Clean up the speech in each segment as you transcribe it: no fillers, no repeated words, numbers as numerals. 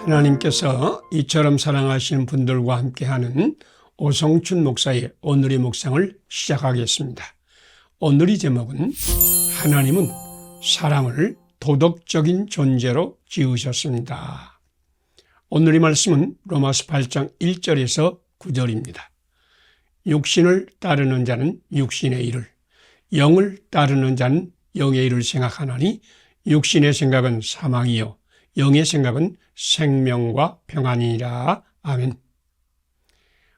하나님께서 이처럼 사랑하시는 분들과 함께하는 오성춘 목사의 오늘의 묵상을 시작하겠습니다. 오늘의 제목은 하나님은 사람을 도덕적인 존재로 지으셨습니다. 오늘의 말씀은 로마서 8장 1절에서 9절입니다. 육신을 따르는 자는 육신의 일을, 영을 따르는 자는 영의 일을 생각하나니 육신의 생각은 사망이요 영의 생각은 생명과 평안이니라. 아멘.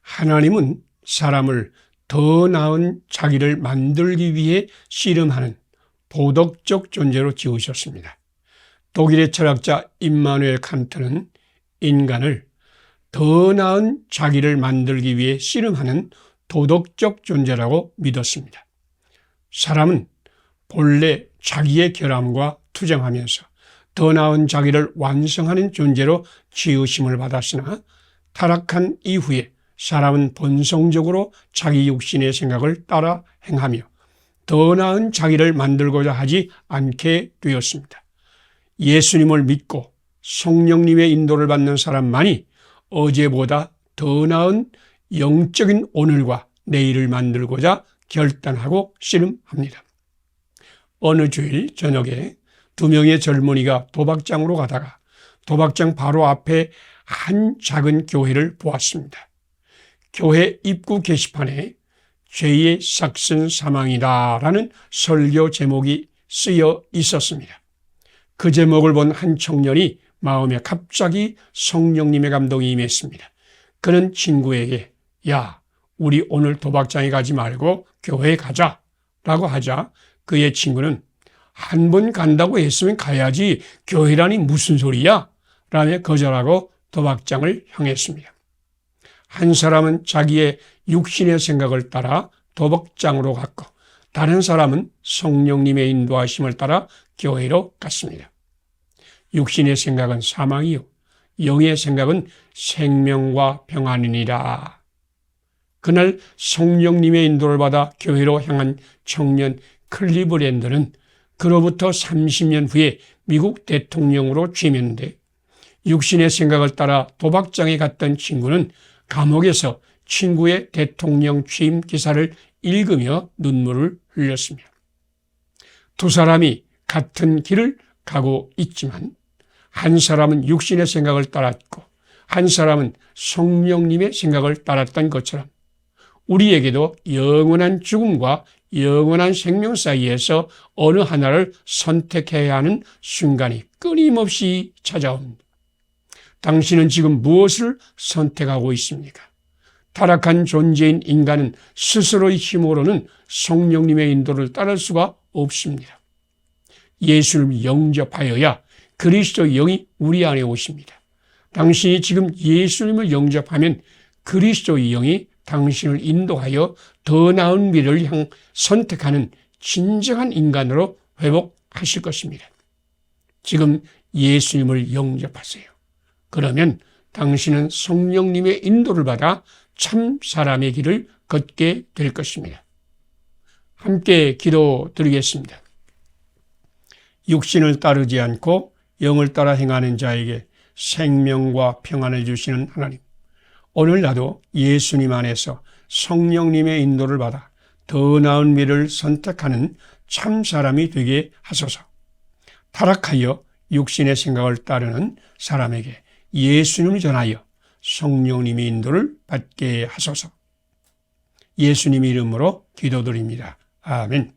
하나님은 사람을 더 나은 자기를 만들기 위해 씨름하는 도덕적 존재로 지으셨습니다. 독일의 철학자 임마누엘 칸트는 인간을 더 나은 자기를 만들기 위해 씨름하는 도덕적 존재라고 믿었습니다. 사람은 본래 자기의 결함과 투쟁하면서 더 나은 자기를 완성하는 존재로 지으심을 받았으나 타락한 이후에 사람은 본성적으로 자기 육신의 생각을 따라 행하며 더 나은 자기를 만들고자 하지 않게 되었습니다. 예수님을 믿고 성령님의 인도를 받는 사람만이 어제보다 더 나은 영적인 오늘과 내일을 만들고자 결단하고 씨름합니다. 어느 주일 저녁에 두 명의 젊은이가 도박장으로 가다가 도박장 바로 앞에 한 작은 교회를 보았습니다. 교회 입구 게시판에 죄의 삭슨 사망이다라는 설교 제목이 쓰여 있었습니다. 그 제목을 본 한 청년이 마음에 갑자기 성령님의 감동이 임했습니다. 그는 친구에게 야, 우리 오늘 도박장에 가지 말고 교회에 가자라고 하자 그의 친구는 한 번 간다고 했으면 가야지 교회라니 무슨 소리야? 라며 거절하고 도박장을 향했습니다. 한 사람은 자기의 육신의 생각을 따라 도박장으로 갔고 다른 사람은 성령님의 인도하심을 따라 교회로 갔습니다. 육신의 생각은 사망이요 영의 생각은 생명과 평안이니라. 그날 성령님의 인도를 받아 교회로 향한 청년 클리브랜드는 그로부터 30년 후에 미국 대통령으로 취임했는데 육신의 생각을 따라 도박장에 갔던 친구는 감옥에서 친구의 대통령 취임 기사를 읽으며 눈물을 흘렸습니다. 두 사람이 같은 길을 가고 있지만 한 사람은 육신의 생각을 따랐고 한 사람은 성령님의 생각을 따랐던 것처럼 우리에게도 영원한 죽음과 영원한 생명 사이에서 어느 하나를 선택해야 하는 순간이 끊임없이 찾아옵니다. 당신은 지금 무엇을 선택하고 있습니까? 타락한 존재인 인간은 스스로의 힘으로는 성령님의 인도를 따를 수가 없습니다. 예수를 영접하여야 그리스도의 영이 우리 안에 오십니다. 당신이 지금 예수님을 영접하면 그리스도의 영이 당신을 인도하여 더 나은 미래를 선택하는 진정한 인간으로 회복하실 것입니다. 지금 예수님을 영접하세요. 그러면 당신은 성령님의 인도를 받아 참 사람의 길을 걷게 될 것입니다. 함께 기도드리겠습니다. 육신을 따르지 않고 영을 따라 행하는 자에게 생명과 평안을 주시는 하나님, 오늘 나도 예수님 안에서 성령님의 인도를 받아 더 나은 미래를 선택하는 참 사람이 되게 하소서. 타락하여 육신의 생각을 따르는 사람에게 예수님을 전하여 성령님의 인도를 받게 하소서. 예수님 이름으로 기도드립니다. 아멘.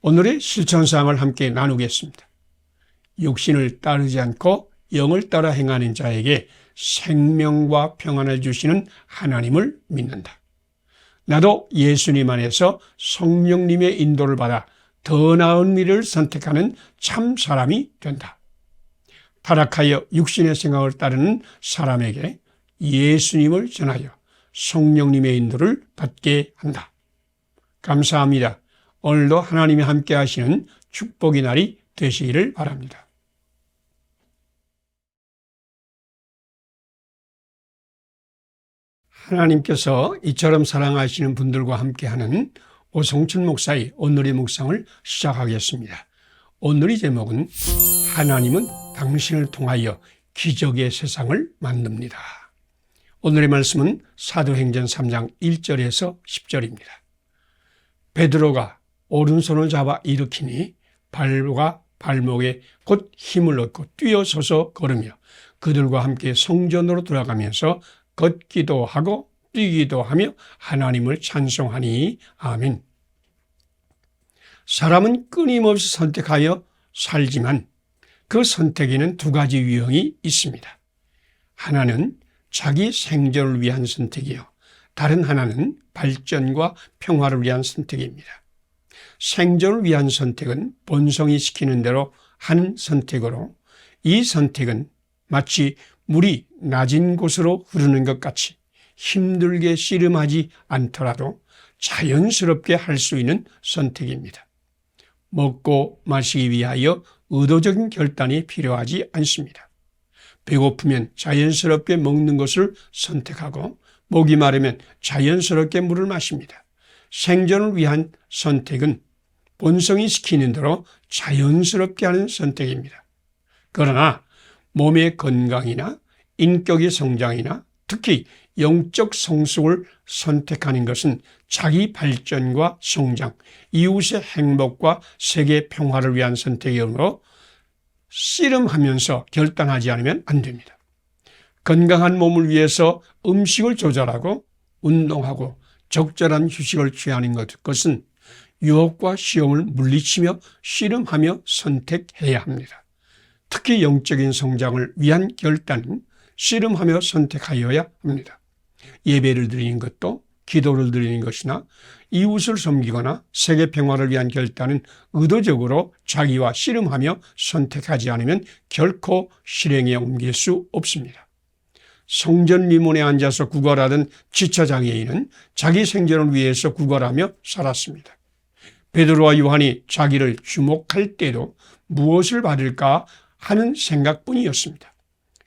오늘의 실천사항을 함께 나누겠습니다. 육신을 따르지 않고 영을 따라 행하는 자에게 생명과 평안을 주시는 하나님을 믿는다. 나도 예수님 안에서 성령님의 인도를 받아 더 나은 미래를 선택하는 참 사람이 된다. 타락하여 육신의 생각을 따르는 사람에게 예수님을 전하여 성령님의 인도를 받게 한다. 감사합니다. 오늘도 하나님이 함께 하시는 축복의 날이 되시기를 바랍니다. 하나님께서 이처럼 사랑하시는 분들과 함께하는 오성춘 목사의 오늘의 묵상을 시작하겠습니다. 오늘의 제목은 하나님은 당신을 통하여 기적의 세상을 만듭니다. 오늘의 말씀은 사도행전 3장 1절에서 10절입니다. 베드로가 오른손을 잡아 일으키니 발과 발목에 곧 힘을 얻고 뛰어서서 걸으며 그들과 함께 성전으로 들어가면서 걷기도 하고 뛰기도 하며 하나님을 찬송하니 아멘. 사람은 끊임없이 선택하여 살지만 그 선택에는 두 가지 유형이 있습니다. 하나는 자기 생존을 위한 선택이요, 다른 하나는 발전과 평화를 위한 선택입니다. 생존을 위한 선택은 본성이 시키는 대로 하는 선택으로, 이 선택은 마치 물이 낮은 곳으로 흐르는 것 같이 힘들게 씨름하지 않더라도 자연스럽게 할 수 있는 선택입니다. 먹고 마시기 위하여 의도적인 결단이 필요하지 않습니다. 배고프면 자연스럽게 먹는 것을 선택하고 목이 마르면 자연스럽게 물을 마십니다. 생존을 위한 선택은 본성이 시키는 대로 자연스럽게 하는 선택입니다. 그러나 몸의 건강이나 인격의 성장이나 특히 영적 성숙을 선택하는 것은 자기 발전과 성장, 이웃의 행복과 세계 평화를 위한 선택이므로 씨름하면서 결단하지 않으면 안 됩니다. 건강한 몸을 위해서 음식을 조절하고 운동하고 적절한 휴식을 취하는 것은 유혹과 시험을 물리치며 씨름하며 선택해야 합니다. 특히 영적인 성장을 위한 결단은 씨름하며 선택하여야 합니다. 예배를 드리는 것도 기도를 드리는 것이나 이웃을 섬기거나 세계 평화를 위한 결단은 의도적으로 자기와 씨름하며 선택하지 않으면 결코 실행에 옮길 수 없습니다. 성전 미문에 앉아서 구걸하던 지체장애인은 자기 생존을 위해서 구걸하며 살았습니다. 베드로와 요한이 자기를 주목할 때도 무엇을 받을까 하는 생각뿐이었습니다.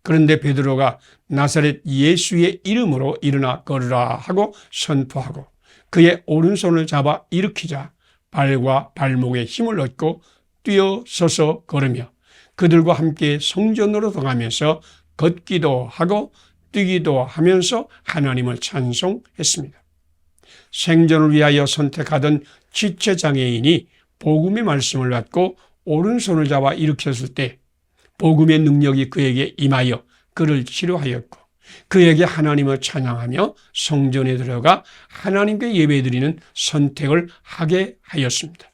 그런데 베드로가 나사렛 예수의 이름으로 일어나 걸으라 하고 선포하고 그의 오른손을 잡아 일으키자 발과 발목에 힘을 얻고 뛰어서서 걸으며 그들과 함께 성전으로 들어가면서 걷기도 하고 뛰기도 하면서 하나님을 찬송했습니다. 생존을 위하여 선택하던 지체장애인이 복음의 말씀을 받고 오른손을 잡아 일으켰을 때 복음의 능력이 그에게 임하여 그를 치료하였고 그에게 하나님을 찬양하며 성전에 들어가 하나님께 예배드리는 선택을 하게 하였습니다.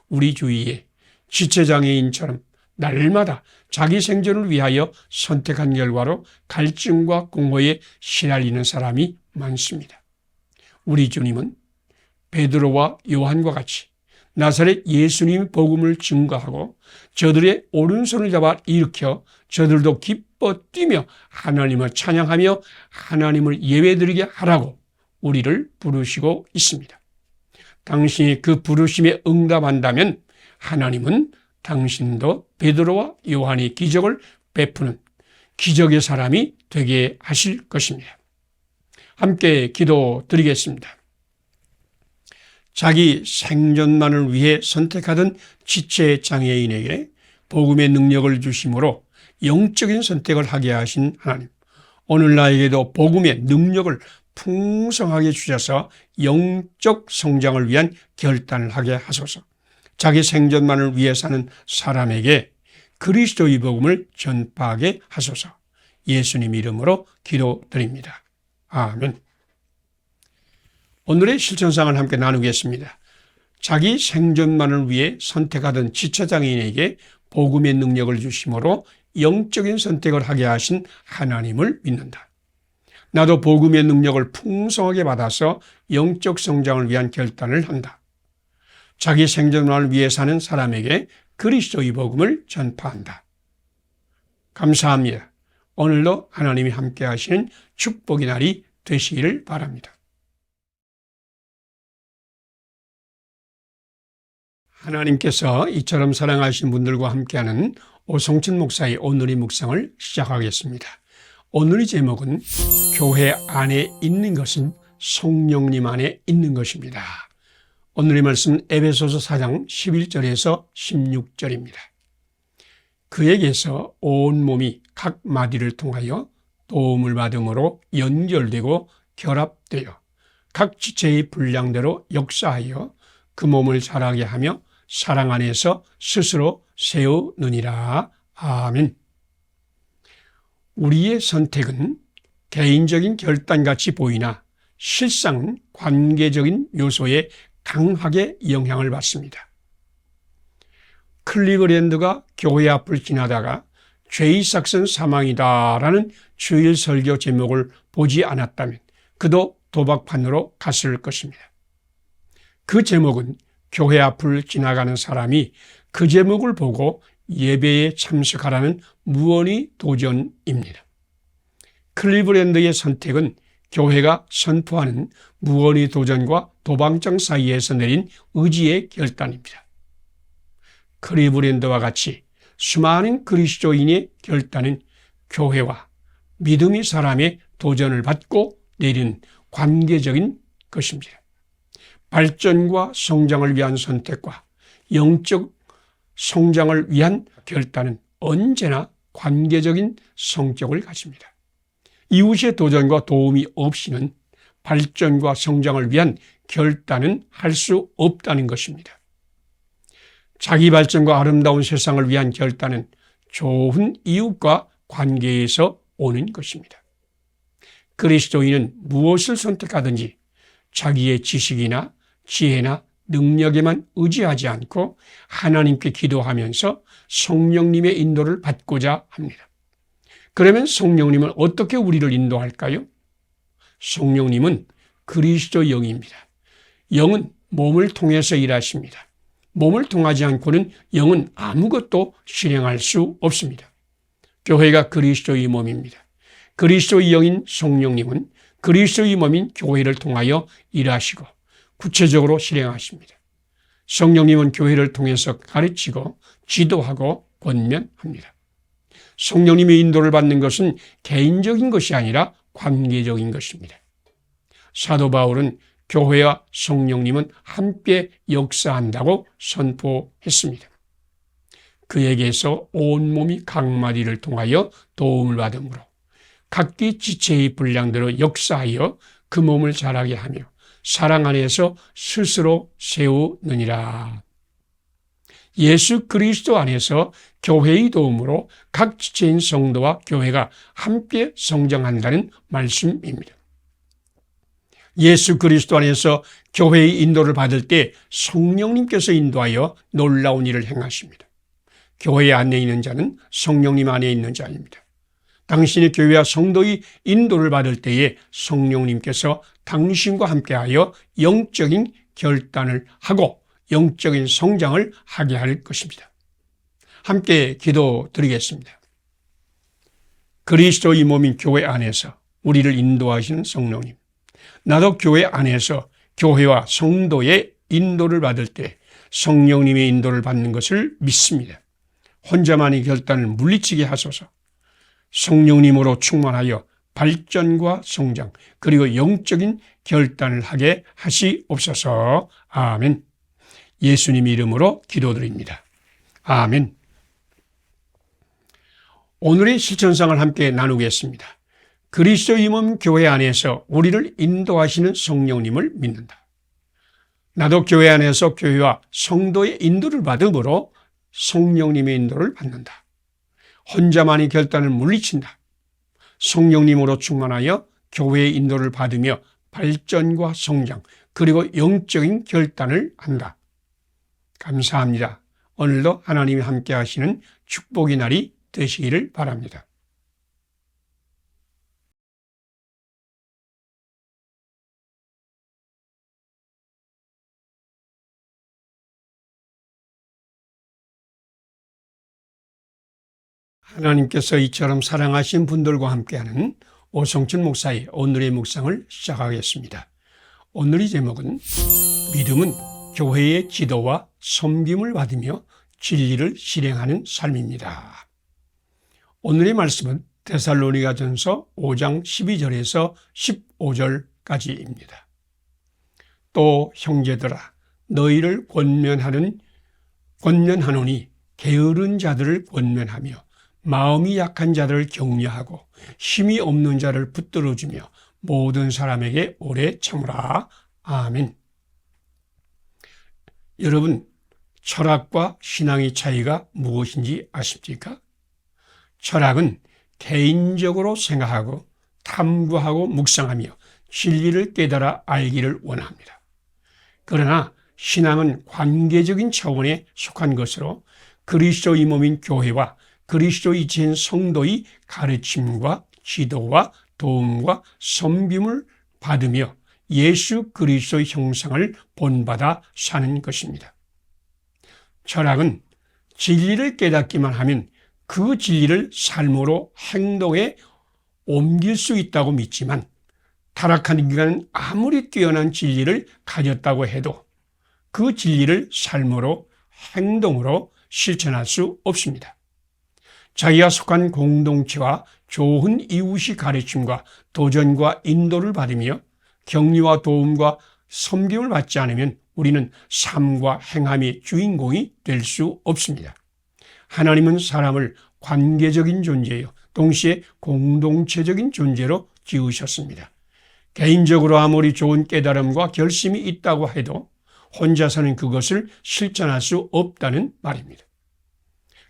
우리 주위에 지체장애인처럼 날마다 자기 생존을 위하여 선택한 결과로 갈증과 공허에 시달리는 사람이 많습니다. 우리 주님은 베드로와 요한과 같이 나사렛 예수님의 복음을 증거하고 저들의 오른손을 잡아 일으켜 저들도 기뻐 뛰며 하나님을 찬양하며 하나님을 예배드리게 하라고 우리를 부르시고 있습니다. 당신이 그 부르심에 응답한다면 하나님은 당신도 베드로와 요한이 기적을 베푸는 기적의 사람이 되게 하실 것입니다. 함께 기도드리겠습니다. 자기 생존만을 위해 선택하던 지체장애인에게 복음의 능력을 주심으로 영적인 선택을 하게 하신 하나님, 오늘 나에게도 복음의 능력을 풍성하게 주셔서 영적 성장을 위한 결단을 하게 하소서. 자기 생존만을 위해 사는 사람에게 그리스도의 복음을 전파하게 하소서. 예수님 이름으로 기도드립니다. 아멘. 오늘의 실천상을 함께 나누겠습니다. 자기 생존만을 위해 선택하던 지체장애인에게 복음의 능력을 주심으로 영적인 선택을 하게 하신 하나님을 믿는다. 나도 복음의 능력을 풍성하게 받아서 영적 성장을 위한 결단을 한다. 자기 생존만을 위해 사는 사람에게 그리스도의 복음을 전파한다. 감사합니다. 오늘도 하나님이 함께 하시는 축복의 날이 되시기를 바랍니다. 하나님께서 이처럼 사랑하신 분들과 함께하는 오성춘 목사의 오늘의 묵상을 시작하겠습니다. 오늘의 제목은 교회 안에 있는 것은 성령님 안에 있는 것입니다. 오늘의 말씀은 에베소서 4장 11절에서 16절입니다. 그에게서 온몸이 각 마디를 통하여 도움을 받음으로 연결되고 결합되어 각 지체의 분량대로 역사하여 그 몸을 자라게 하며 사랑 안에서 스스로 세우느니라. 아멘. 우리의 선택은 개인적인 결단같이 보이나 실상은 관계적인 요소에 강하게 영향을 받습니다. 클리브랜드가 교회 앞을 지나다가 죄의 삭선 사망이다라는 주일 설교 제목을 보지 않았다면 그도 도박판으로 갔을 것입니다. 그 제목은 교회 앞을 지나가는 사람이 그 제목을 보고 예배에 참석하라는 무언의 도전입니다. 클리브랜드의 선택은 교회가 선포하는 무언의 도전과 도방장 사이에서 내린 의지의 결단입니다. 클리브랜드와 같이 수많은 그리스도인의 결단은 교회와 믿음의 사람의 도전을 받고 내린 관계적인 것입니다. 발전과 성장을 위한 선택과 영적 성장을 위한 결단은 언제나 관계적인 성격을 가집니다. 이웃의 도전과 도움이 없이는 발전과 성장을 위한 결단은 할 수 없다는 것입니다. 자기 발전과 아름다운 세상을 위한 결단은 좋은 이웃과 관계에서 오는 것입니다. 그리스도인은 무엇을 선택하든지 자기의 지식이나 지혜나 능력에만 의지하지 않고 하나님께 기도하면서 성령님의 인도를 받고자 합니다. 그러면 성령님은 어떻게 우리를 인도할까요? 성령님은 그리스도 영입니다. 영은 몸을 통해서 일하십니다. 몸을 통하지 않고는 영은 아무것도 실행할 수 없습니다. 교회가 그리스도의 몸입니다. 그리스도의 영인 성령님은 그리스도의 몸인 교회를 통하여 일하시고 구체적으로 실행하십니다. 성령님은 교회를 통해서 가르치고 지도하고 권면합니다. 성령님의 인도를 받는 것은 개인적인 것이 아니라 관계적인 것입니다. 사도 바울은 교회와 성령님은 함께 역사한다고 선포했습니다. 그에게서 온몸이 각 마디를 통하여 도움을 받음으로 각기 지체의 분량대로 역사하여 그 몸을 자라게 하며 사랑 안에서 스스로 세우느니라. 예수 그리스도 안에서 교회의 도움으로 각 지체인 성도와 교회가 함께 성장한다는 말씀입니다. 예수 그리스도 안에서 교회의 인도를 받을 때 성령님께서 인도하여 놀라운 일을 행하십니다. 교회 안에 있는 자는 성령님 안에 있는 자입니다. 당신의 교회와 성도의 인도를 받을 때에 성령님께서 당신과 함께하여 영적인 결단을 하고 영적인 성장을 하게 할 것입니다. 함께 기도드리겠습니다. 그리스도의 몸인 교회 안에서 우리를 인도하시는 성령님, 나도 교회 안에서 교회와 성도의 인도를 받을 때 성령님의 인도를 받는 것을 믿습니다. 혼자만의 결단을 물리치게 하소서. 성령님으로 충만하여 발전과 성장 그리고 영적인 결단을 하게 하시옵소서. 아멘. 예수님 이름으로 기도드립니다. 아멘. 오늘의 실천상을 함께 나누겠습니다. 그리스도의 몸 교회 안에서 우리를 인도하시는 성령님을 믿는다. 나도 교회 안에서 교회와 성도의 인도를 받음으로 성령님의 인도를 받는다. 혼자만의 결단을 물리친다. 성령님으로 충만하여 교회의 인도를 받으며 발전과 성장 그리고 영적인 결단을 한다. 감사합니다. 오늘도 하나님이 함께 하시는 축복의 날이 되시기를 바랍니다. 하나님께서 이처럼 사랑하신 분들과 함께하는 오성춘 목사의 오늘의 묵상을 시작하겠습니다. 오늘의 제목은 믿음은 교회의 지도와 섬김을 받으며 진리를 실행하는 삶입니다. 오늘의 말씀은 데살로니가전서 5장 12절에서 15절까지입니다. 또 형제들아 너희를 권면하노니 게으른 자들을 권면하며 마음이 약한 자들을 격려하고 힘이 없는 자를 붙들어주며 모든 사람에게 오래 참으라. 아멘. 여러분, 철학과 신앙의 차이가 무엇인지 아십니까? 철학은 개인적으로 생각하고 탐구하고 묵상하며 진리를 깨달아 알기를 원합니다. 그러나 신앙은 관계적인 차원에 속한 것으로 그리스도의 몸인 교회와 그리스도의 지은 성도의 가르침과 지도와 도움과 섬김을 받으며 예수 그리스도의 형상을 본받아 사는 것입니다. 철학은 진리를 깨닫기만 하면 그 진리를 삶으로 행동에 옮길 수 있다고 믿지만 타락한 인간은 아무리 뛰어난 진리를 가졌다고 해도 그 진리를 삶으로 행동으로 실천할 수 없습니다. 자기가 속한 공동체와 좋은 이웃이 가르침과 도전과 인도를 받으며 격려와 도움과 섬김을 받지 않으면 우리는 삶과 행함의 주인공이 될 수 없습니다. 하나님은 사람을 관계적인 존재요, 동시에 공동체적인 존재로 지으셨습니다. 개인적으로 아무리 좋은 깨달음과 결심이 있다고 해도 혼자서는 그것을 실천할 수 없다는 말입니다.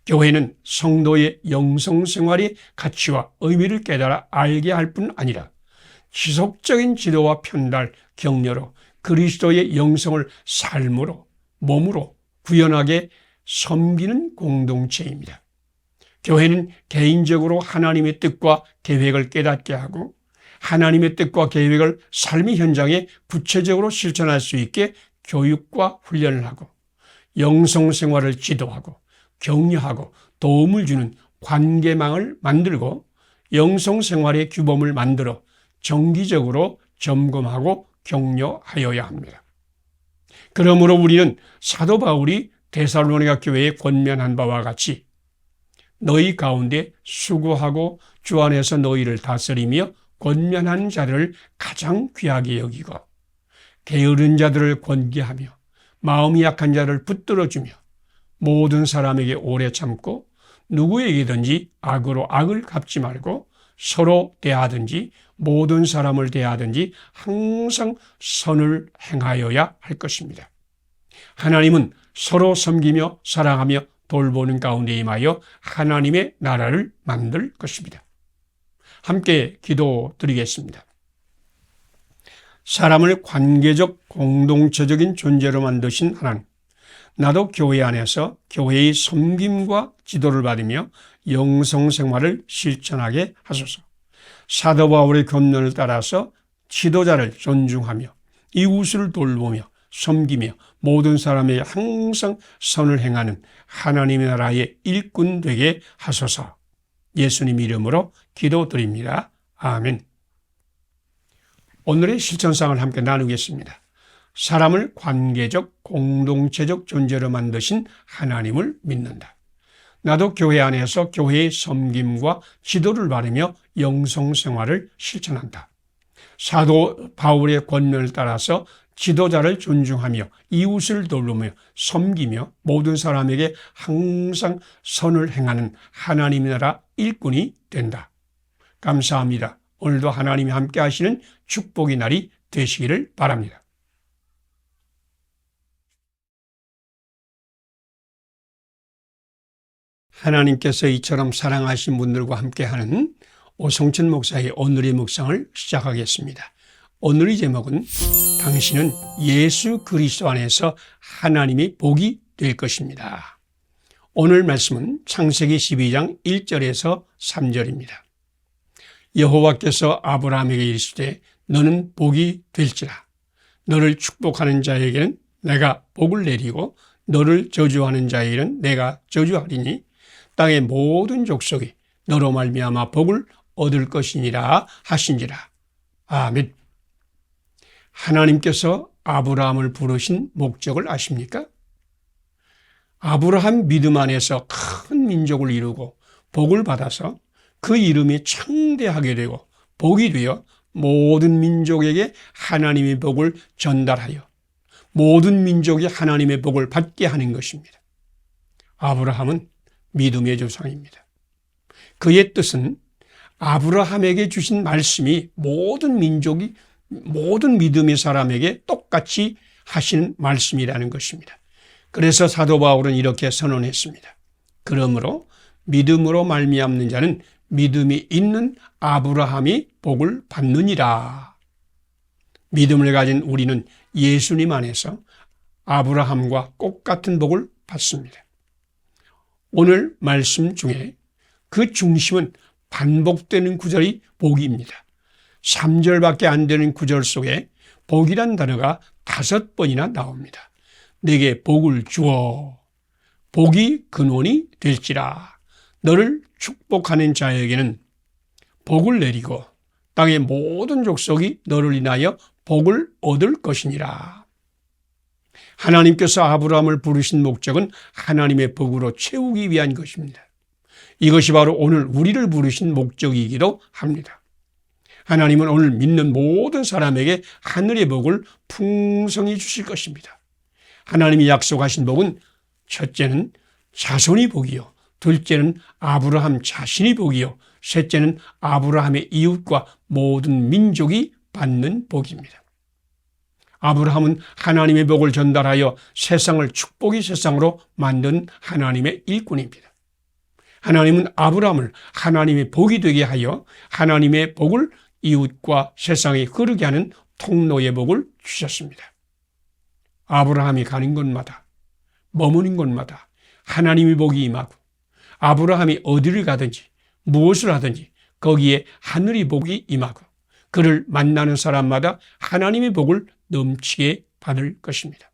교회는 성도의 영성생활의 가치와 의미를 깨달아 알게 할 뿐 아니라 지속적인 지도와 편달, 격려로 그리스도의 영성을 삶으로, 몸으로 구현하게 섬기는 공동체입니다. 교회는 개인적으로 하나님의 뜻과 계획을 깨닫게 하고 하나님의 뜻과 계획을 삶의 현장에 구체적으로 실천할 수 있게 교육과 훈련을 하고 영성생활을 지도하고 격려하고 도움을 주는 관계망을 만들고 영성생활의 규범을 만들어 정기적으로 점검하고 격려하여야 합니다. 그러므로 우리는 사도 바울이 데살로니가 교회에 권면한 바와 같이 너희 가운데 수고하고 주 안에서 너희를 다스리며 권면하는 자들을 가장 귀하게 여기고 게으른 자들을 권계하며 마음이 약한 자를 붙들어주며 모든 사람에게 오래 참고 누구에게든지 악으로 악을 갚지 말고 서로 대하든지 모든 사람을 대하든지 항상 선을 행하여야 할 것입니다. 하나님은 서로 섬기며 사랑하며 돌보는 가운데 임하여 하나님의 나라를 만들 것입니다. 함께 기도드리겠습니다. 사람을 관계적 공동체적인 존재로 만드신 하나님, 나도 교회 안에서 교회의 섬김과 지도를 받으며 영성생활을 실천하게 하소서. 사도 바울의 권면을 따라서 지도자를 존중하며 이웃을 돌보며 섬기며 모든 사람에게 항상 선을 행하는 하나님의 나라의 일꾼 되게 하소서. 예수님 이름으로 기도드립니다. 아멘. 오늘의 실천상을 함께 나누겠습니다. 사람을 관계적, 공동체적 존재로 만드신 하나님을 믿는다. 나도 교회 안에서 교회의 섬김과 지도를 받으며 영성생활을 실천한다. 사도 바울의 권면을 따라서 지도자를 존중하며 이웃을 돌보며 섬기며 모든 사람에게 항상 선을 행하는 하나님의 나라 일꾼이 된다. 감사합니다. 오늘도 하나님이 함께 하시는 축복의 날이 되시기를 바랍니다. 하나님께서 이처럼 사랑하신 분들과 함께하는 오성천 목사의 오늘의 묵상을 시작하겠습니다. 오늘의 제목은 당신은 예수 그리스도 안에서 하나님의 복이 될 것입니다. 오늘 말씀은 창세기 12장 1절에서 3절입니다. 여호와께서 아브라함에게 이르시되 너는 복이 될지라. 너를 축복하는 자에게는 내가 복을 내리고 너를 저주하는 자에게는 내가 저주하리니 땅의 모든 족속이 너로 말미암아 복을 얻을 것이니라 하신지라. 아멘. 하나님께서 아브라함을 부르신 목적을 아십니까? 아브라함 믿음 안에서 큰 민족을 이루고 복을 받아서 그 이름이 창대하게 되고 복이 되어 모든 민족에게 하나님의 복을 전달하여 모든 민족이 하나님의 복을 받게 하는 것입니다. 아브라함은 믿음의 조상입니다. 그의 뜻은 아브라함에게 주신 말씀이 모든 민족이, 모든 믿음의 사람에게 똑같이 하시는 말씀이라는 것입니다. 그래서 사도 바울은 이렇게 선언했습니다. 그러므로 믿음으로 말미암는 자는 믿음이 있는 아브라함이 복을 받느니라. 믿음을 가진 우리는 예수님 안에서 아브라함과 똑같은 복을 받습니다. 오늘 말씀 중에 그 중심은 반복되는 구절이 복입니다. 3절밖에 안 되는 구절 속에 복이란 단어가 5번이나 나옵니다. 내게 복을 주어 복이 근원이 될지라. 너를 축복하는 자에게는 복을 내리고 땅의 모든 족속이 너를 인하여 복을 얻을 것이니라. 하나님께서 아브라함을 부르신 목적은 하나님의 복으로 채우기 위한 것입니다. 이것이 바로 오늘 우리를 부르신 목적이기도 합니다. 하나님은 오늘 믿는 모든 사람에게 하늘의 복을 풍성히 주실 것입니다. 하나님이 약속하신 복은 첫째는 자손이 복이요, 둘째는 아브라함 자신이 복이요, 셋째는 아브라함의 이웃과 모든 민족이 받는 복입니다. 아브라함은 하나님의 복을 전달하여 세상을 축복의 세상으로 만든 하나님의 일꾼입니다. 하나님은 아브라함을 하나님의 복이 되게 하여 하나님의 복을 이웃과 세상에 흐르게 하는 통로의 복을 주셨습니다. 아브라함이 가는 곳마다, 머무는 곳마다 하나님의 복이 임하고 아브라함이 어디를 가든지 무엇을 하든지 거기에 하늘의 복이 임하고 그를 만나는 사람마다 하나님의 복을 넘치게 받을 것입니다.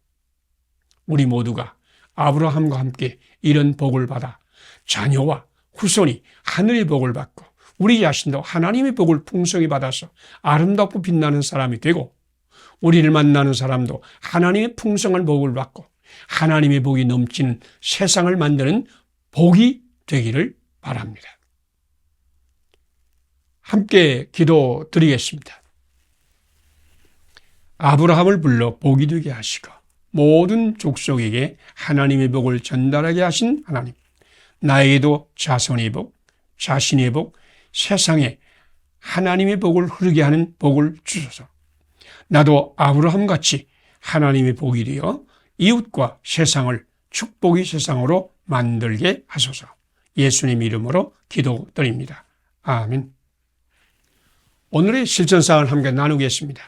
우리 모두가 아브라함과 함께 이런 복을 받아 자녀와 후손이 하늘의 복을 받고 우리 자신도 하나님의 복을 풍성히 받아서 아름답고 빛나는 사람이 되고 우리를 만나는 사람도 하나님의 풍성한 복을 받고 하나님의 복이 넘치는 세상을 만드는 복이 되기를 바랍니다. 함께 기도드리겠습니다. 아브라함을 불러 복이 되게 하시고 모든 족속에게 하나님의 복을 전달하게 하신 하나님, 나에게도 자손의 복, 자신의 복, 세상에 하나님의 복을 흐르게 하는 복을 주소서. 나도 아브라함같이 하나님의 복이 되어 이웃과 세상을 축복의 세상으로 만들게 하소서. 예수님 이름으로 기도드립니다. 아멘. 오늘의 실천사항을 함께 나누겠습니다.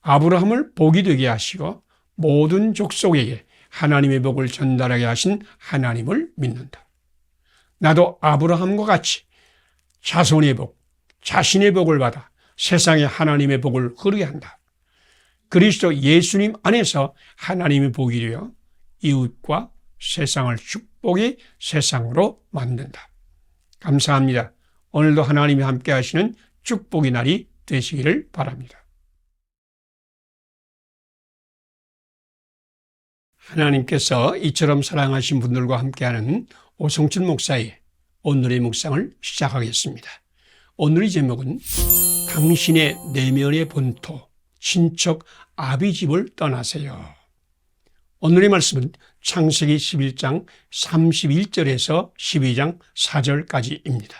아브라함을 복이 되게 하시고 모든 족속에게 하나님의 복을 전달하게 하신 하나님을 믿는다. 나도 아브라함과 같이 자손의 복, 자신의 복을 받아 세상에 하나님의 복을 흐르게 한다. 그리스도 예수님 안에서 하나님의 복이 되어 이웃과 세상을 축복의 세상으로 만든다. 감사합니다. 오늘도 하나님이 함께 하시는 축복의 날이 되시기를 바랍니다. 하나님께서 이처럼 사랑하신 분들과 함께하는 오성춘 목사의 오늘의 묵상을 시작하겠습니다. 오늘의 제목은 당신의 내면의 본토, 친척 아비집을 떠나세요. 오늘의 말씀은 창세기 11장 31절에서 12장 4절까지입니다.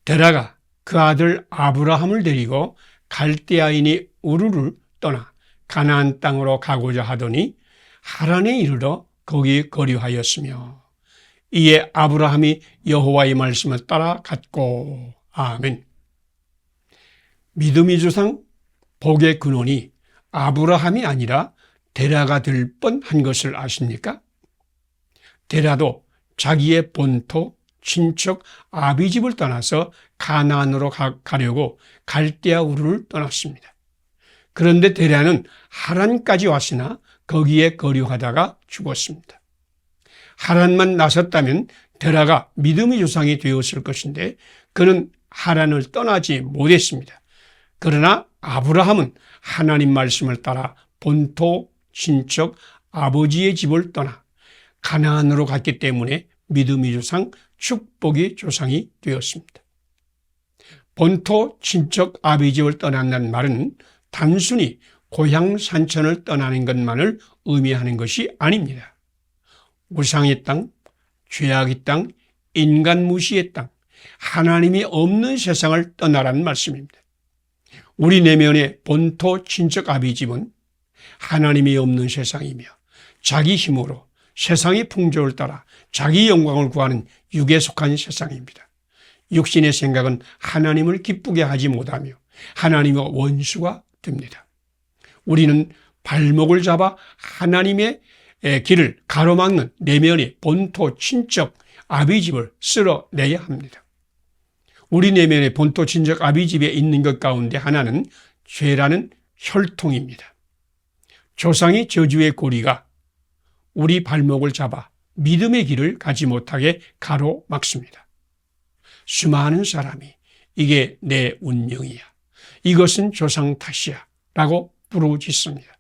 데라가 그 아들 아브라함을 데리고 갈대아인이 우르를 떠나 가나안 땅으로 가고자 하더니 하란에 이르러 거기 거류하였으며 이에 아브라함이 여호와의 말씀을 따라갔고. 아멘. 믿음의 조상 복의 근원이 아브라함이 아니라 데라가 될 뻔한 것을 아십니까? 데라도 자기의 본토, 친척 아비집을 떠나서 가나안으로 가려고 갈대아 우르를 떠났습니다. 그런데 데라는 하란까지 왔으나 거기에 거류하다가 죽었습니다. 하란만 나섰다면 데라가 믿음의 조상이 되었을 것인데 그는 하란을 떠나지 못했습니다. 그러나 아브라함은 하나님 말씀을 따라 본토, 친척, 아버지의 집을 떠나 가나안으로 갔기 때문에 믿음의 조상, 축복의 조상이 되었습니다. 본토, 친척, 아버지의 집을 떠난다는 말은 단순히 고향 산천을 떠나는 것만을 의미하는 것이 아닙니다. 우상의 땅, 죄악의 땅, 인간 무시의 땅, 하나님이 없는 세상을 떠나라는 말씀입니다. 우리 내면의 본토 친척 아비집은 하나님이 없는 세상이며 자기 힘으로 세상의 풍조를 따라 자기 영광을 구하는 육에 속한 세상입니다. 육신의 생각은 하나님을 기쁘게 하지 못하며 하나님과 원수가 됩니다. 우리는 발목을 잡아 하나님의 길을 가로막는 내면의 본토 친척 아비집을 쓸어내야 합니다. 우리 내면의 본토 친척 아비집에 있는 것 가운데 하나는 죄라는 혈통입니다. 조상의 저주의 고리가 우리 발목을 잡아 믿음의 길을 가지 못하게 가로막습니다. 수많은 사람이 이게 내 운명이야, 이것은 조상 탓이야 라고 부르짖습니다.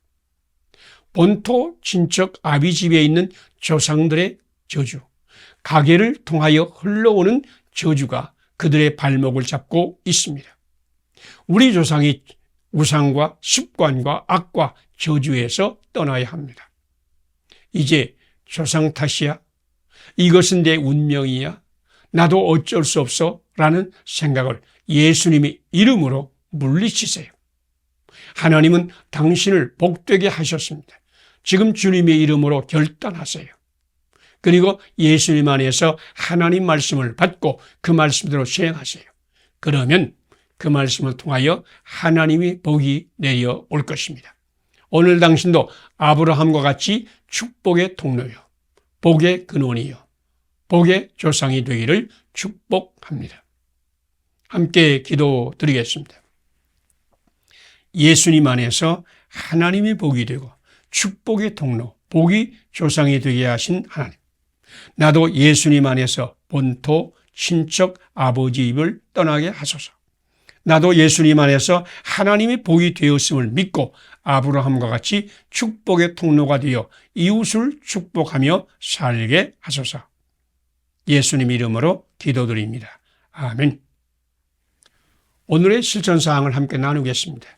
본토 친척 아비집에 있는 조상들의 저주, 가계를 통하여 흘러오는 저주가 그들의 발목을 잡고 있습니다. 우리 조상이 우상과 습관과 악과 저주에서 떠나야 합니다. 이제 조상 탓이야? 이것은 내 운명이야? 나도 어쩔 수 없어? 라는 생각을 예수님의 이름으로 물리치세요. 하나님은 당신을 복되게 하셨습니다. 지금 주님의 이름으로 결단하세요. 그리고 예수님 안에서 하나님 말씀을 받고 그 말씀대로 수행하세요. 그러면 그 말씀을 통하여 하나님의 복이 내려올 것입니다. 오늘 당신도 아브라함과 같이 축복의 통로요, 복의 근원이요, 복의 조상이 되기를 축복합니다. 함께 기도드리겠습니다. 예수님 안에서 하나님의 복이 되고 축복의 통로, 복이 조상이 되게 하신 하나님. 나도 예수님 안에서 본토 친척 아버지 입을 떠나게 하소서. 나도 예수님 안에서 하나님의 복이 되었음을 믿고 아브라함과 같이 축복의 통로가 되어 이웃을 축복하며 살게 하소서. 예수님 이름으로 기도드립니다. 아멘. 오늘의 실천사항을 함께 나누겠습니다.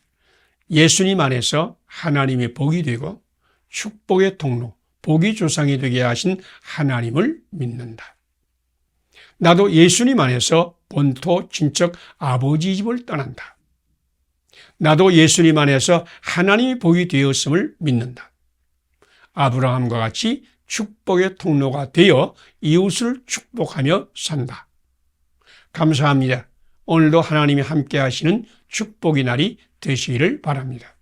예수님 안에서 하나님의 복이 되고 축복의 통로, 복이 조상이 되게 하신 하나님을 믿는다. 나도 예수님 안에서 본토 친척 아버지 집을 떠난다. 나도 예수님 안에서 하나님의 복이 되었음을 믿는다. 아브라함과 같이 축복의 통로가 되어 이웃을 축복하며 산다. 감사합니다. 오늘도 하나님이 함께 하시는 축복의 날이 되시기를 바랍니다.